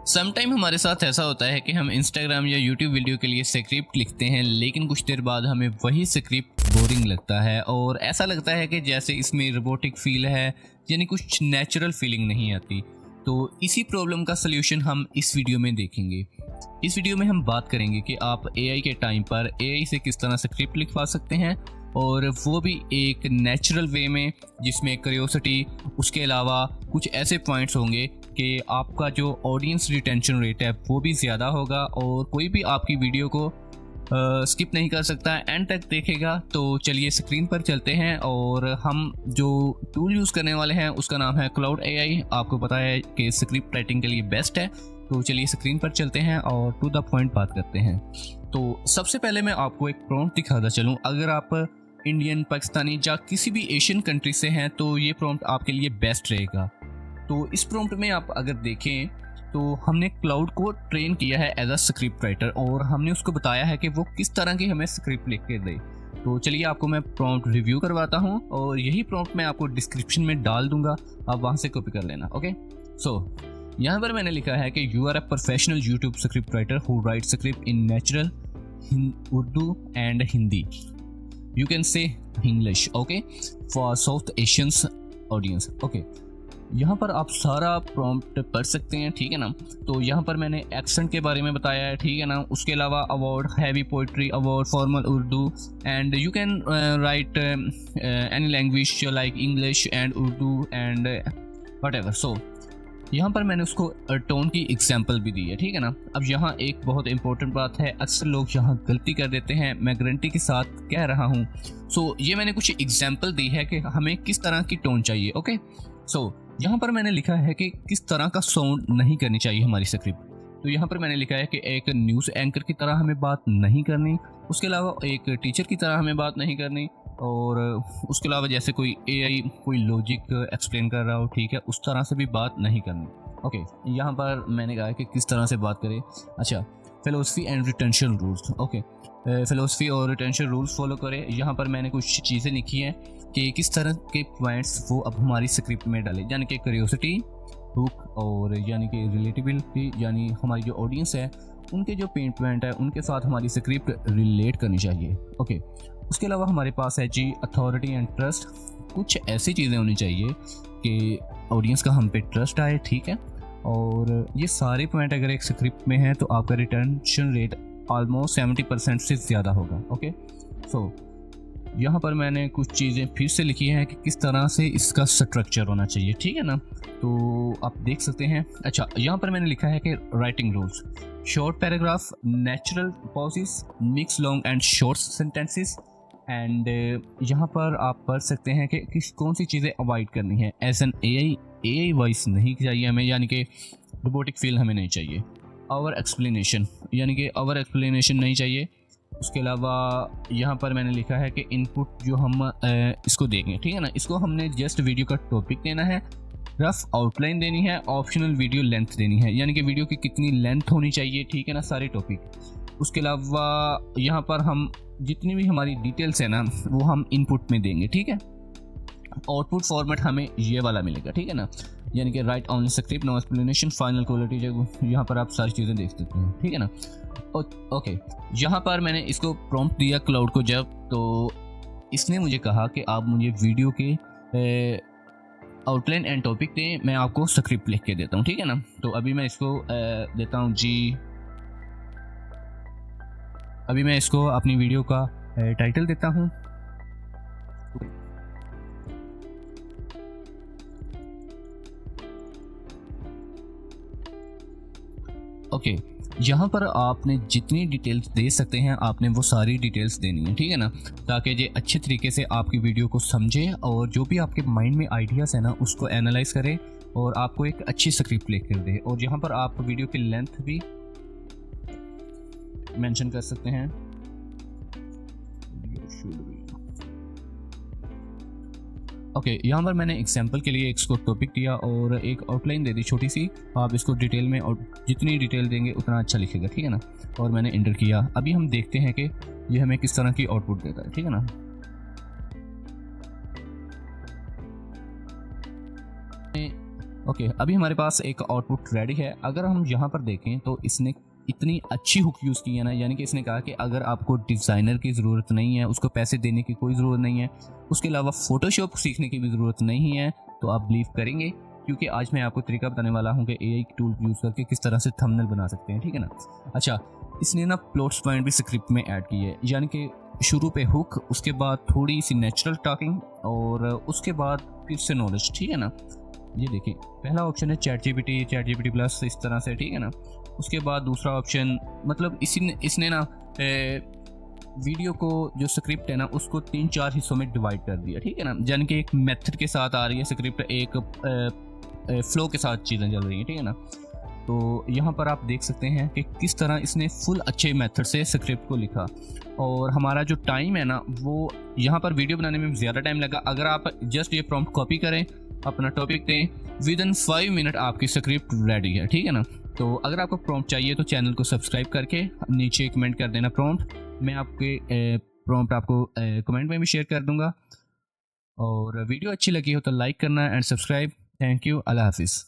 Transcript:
Sometime हमारे साथ ऐसा होता है कि हम इंस्टाग्राम या यूट्यूब वीडियो के लिए स्क्रिप्ट लिखते हैं, लेकिन कुछ देर बाद हमें वही स्क्रिप्ट बोरिंग लगता है और ऐसा लगता है कि जैसे इसमें रोबोटिक फील है, यानी कुछ नेचुरल फीलिंग नहीं आती। तो इसी प्रॉब्लम का सल्यूशन हम इस वीडियो में देखेंगे। इस वीडियो में हम बात करेंगे कि आप एआई के टाइम पर एआई से किस तरह स्क्रिप्ट लिखवा सकते हैं, और वो भी एक नेचुरल वे में जिसमें क्यूरियोसिटी, उसके अलावा कुछ ऐसे पॉइंट्स होंगे कि आपका जो ऑडियंस रिटेंशन रेट है वो भी ज़्यादा होगा और कोई भी आपकी वीडियो को स्किप नहीं कर सकता, एंड तक देखेगा। तो चलिए स्क्रीन पर चलते हैं और हम जो टूल यूज़ करने वाले हैं उसका नाम है क्लाउड एआई। आपको पता है कि स्क्रिप्ट राइटिंग के लिए बेस्ट है। तो चलिए स्क्रीन पर चलते हैं और टू द पॉइंट बात करते हैं। तो सबसे पहले मैं आपको एक प्रॉम्प्ट दिखाता चलूँ। अगर आप इंडियन, पाकिस्तानी या किसी भी एशियन कंट्री से हैं तो ये प्रॉम्प्ट आपके लिए बेस्ट रहेगा। तो इस प्रॉम्प्ट में आप अगर देखें तो हमने क्लाउड को ट्रेन किया है एज अ स्क्रिप्ट राइटर और हमने उसको बताया है कि वो किस तरह की हमें स्क्रिप्ट लिख के दे। तो चलिए आपको मैं प्रॉम्प्ट रिव्यू करवाता हूँ और यही प्रॉम्प्ट मैं आपको डिस्क्रिप्शन में डाल दूंगा, आप वहाँ से कॉपी कर लेना। ओके, सो यहाँ पर मैंने लिखा है कि you are a professional YouTube script writer who write script in natural Urdu and Hindi, you can say English, okay, for South Asians audience, okay। यहाँ पर आप सारा प्रॉम्प्ट पढ़ सकते हैं, ठीक है ना। तो यहाँ पर मैंने एक्सेंट के बारे में बताया है, ठीक है ना। उसके अलावा award, heavy poetry award, formal Urdu, and you can write any language like English and Urdu and whatever. So यहाँ पर मैंने उसको टोन की एग्जाम्पल भी दी है, ठीक है ना। अब यहाँ एक बहुत इंपॉर्टेंट बात है, अक्सर लोग यहाँ गलती कर देते हैं, मैं गारंटी के साथ कह रहा हूँ। सो ये मैंने कुछ एग्जाम्पल दी है कि हमें किस तरह की टोन चाहिए। ओके, सो यहाँ पर मैंने लिखा है कि किस तरह का साउंड नहीं करनी चाहिए हमारी स्क्रिप्ट। तो यहाँ पर मैंने लिखा है कि एक न्यूज़ एंकर की तरह हमें बात नहीं करनी, उसके अलावा एक टीचर की तरह हमें बात नहीं करनी, और उसके अलावा जैसे कोई एआई कोई लॉजिक एक्सप्लेन कर रहा हो, ठीक है, उस तरह से भी बात नहीं करनी। ओके, यहाँ पर मैंने कहा कि किस तरह से बात करें। अच्छा, philosophy and retention rules. Okay, philosophy और रिटेंशन रूल्स फॉलो करें। यहाँ पर मैंने कुछ चीज़ें लिखी हैं कि किस तरह के पॉइंट्स वो अब हमारी स्क्रिप्ट में डालें, यानी कि क्यूरियोसिटी, हुक, और यानी कि रिलेटेबिलिटी, यानी हमारी जो ऑडियंस है उनके जो पेन पॉइंट है उनके साथ हमारी स्क्रिप्ट रिलेट करनी चाहिए। ओके, उसके अलावा हमारे पास है जी अथॉरिटी एंड ट्रस्ट। कुछ ऐसी चीज़ें होनी चाहिए कि ऑडियंस का हम पे ट्रस्ट आए, ठीक है। और ये सारे पॉइंट अगर एक स्क्रिप्ट में है तो आपका रिटेंशन रेट ऑलमोस्ट 70% से ज़्यादा होगा। ओके, सो यहाँ पर मैंने कुछ चीज़ें फिर से लिखी हैं कि किस तरह से इसका स्ट्रक्चर होना चाहिए, ठीक है ना। तो आप देख सकते हैं। अच्छा, यहाँ पर मैंने लिखा है कि writing rules, short paragraph, natural pauses, mix long and short sentences, and यहाँ पर आप पढ़ सकते हैं कि किस कौन सी चीज़ें अवॉइड करनी है। एज एन एआई वॉइस नहीं चाहिए हमें, यानी कि रोबोटिक फील हमें नहीं चाहिए। ओवर एक्सप्लेनेशन, यानी कि ओवर एक्सप्लेनेशन नहीं चाहिए। उसके अलावा यहाँ पर मैंने लिखा है कि इनपुट जो हम इसको देंगे, ठीक है ना, इसको हमने जस्ट वीडियो का टॉपिक देना है, रफ आउटलाइन देनी है, ऑप्शनल वीडियो लेंथ देनी है, यानी कि वीडियो की कितनी लेंथ होनी चाहिए, ठीक है ना, सारे टॉपिक। उसके अलावा यहाँ पर हम जितनी भी हमारी डिटेल्स है ना वो हम इनपुट में देंगे, ठीक है। आउटपुट फॉर्मेट हमें ये वाला मिलेगा, ठीक है ना, यानी कि write only script, no explanation, final quality, जो यहाँ पर आप सारी चीज़ें देख सकते हैं, ठीक है ना। ओके, यहाँ पर मैंने इसको प्रॉम्प्ट दिया क्लाउड को जब, तो इसने मुझे कहा कि आप मुझे वीडियो के आउटलाइन एंड टॉपिक दें, मैं आपको स्क्रिप्ट लिख के देता हूँ, ठीक है ना। तो अभी मैं इसको देता हूँ जी, अभी मैं इसको अपनी वीडियो का टाइटल देता हूँ। ओके, यहाँ पर आपने जितनी डिटेल्स दे सकते हैं आपने वो सारी डिटेल्स देनी है, ठीक है ना, ताकि ये अच्छे तरीके से आपकी वीडियो को समझे और जो भी आपके माइंड में आइडियाज़ है ना उसको एनालाइज करे और आपको एक अच्छी स्क्रिप्ट लिख कर दे। और यहाँ पर आप वीडियो की लेंथ भी मेंशन कर सकते हैं। ओके, यहाँ पर मैंने एग्जांपल के लिए इसको टॉपिक दिया और एक आउटलाइन दे दी छोटी सी। आप इसको डिटेल में और जितनी डिटेल देंगे उतना अच्छा लिखेगा, ठीक है ना। और मैंने एंटर किया। अभी हम देखते हैं कि ये हमें किस तरह की आउटपुट देता है, ठीक है ना। ओके, अभी हमारे पास एक आउटपुट रेडी है। अगर हम यहाँ पर देखें तो इसने इतनी अच्छी हुक यूज़ की है ना, यानी कि इसने कहा कि अगर आपको डिज़ाइनर की ज़रूरत नहीं है, उसको पैसे देने की कोई ज़रूरत नहीं है, उसके अलावा फ़ोटोशॉप सीखने की भी ज़रूरत नहीं है, तो आप बिलीव करेंगे, क्योंकि आज मैं आपको तरीका बताने वाला हूँ कि एआई टूल यूज़ करके किस तरह से थंबनेल बना सकते हैं, ठीक है ना। अच्छा, इसने ना प्लॉट्स पॉइंट भी स्क्रिप्ट में ऐड की है, यानी कि शुरू पे हुक, उसके बाद थोड़ी सी नेचुरल टॉकिंग और उसके बाद फिर से नॉलेज, ठीक है ना। ये देखिए, पहला ऑप्शन है चैट जीपीटी प्लस, इस तरह से, ठीक है ना। उसके बाद दूसरा ऑप्शन, मतलब इसने ना वीडियो को जो स्क्रिप्ट है ना उसको 3-4 हिस्सों में डिवाइड कर दिया, ठीक है ना। यानी कि एक मेथड के साथ आ रही है स्क्रिप्ट, एक फ्लो के साथ चीज़ें चल रही हैं, ठीक है ना। तो यहाँ पर आप देख सकते हैं कि किस तरह इसने फुल अच्छे मेथड से स्क्रिप्ट को लिखा, और हमारा जो टाइम है ना वो यहाँ पर वीडियो बनाने में ज़्यादा टाइम लगा। अगर आप जस्ट ये प्रॉम्प्ट कॉपी करें, अपना टॉपिक दें, विद इन 5 मिनट आपकी स्क्रिप्ट रेडी है, ठीक है ना। तो अगर आपको प्रॉम्प्ट चाहिए तो चैनल को सब्सक्राइब करके नीचे कमेंट कर देना प्रॉम्प्ट, मैं आपके प्रॉम्प्ट आपको कमेंट में भी शेयर कर दूंगा। और वीडियो अच्छी लगी हो तो लाइक करना एंड सब्सक्राइब। थैंक यू, अल्लाह हाफिज़।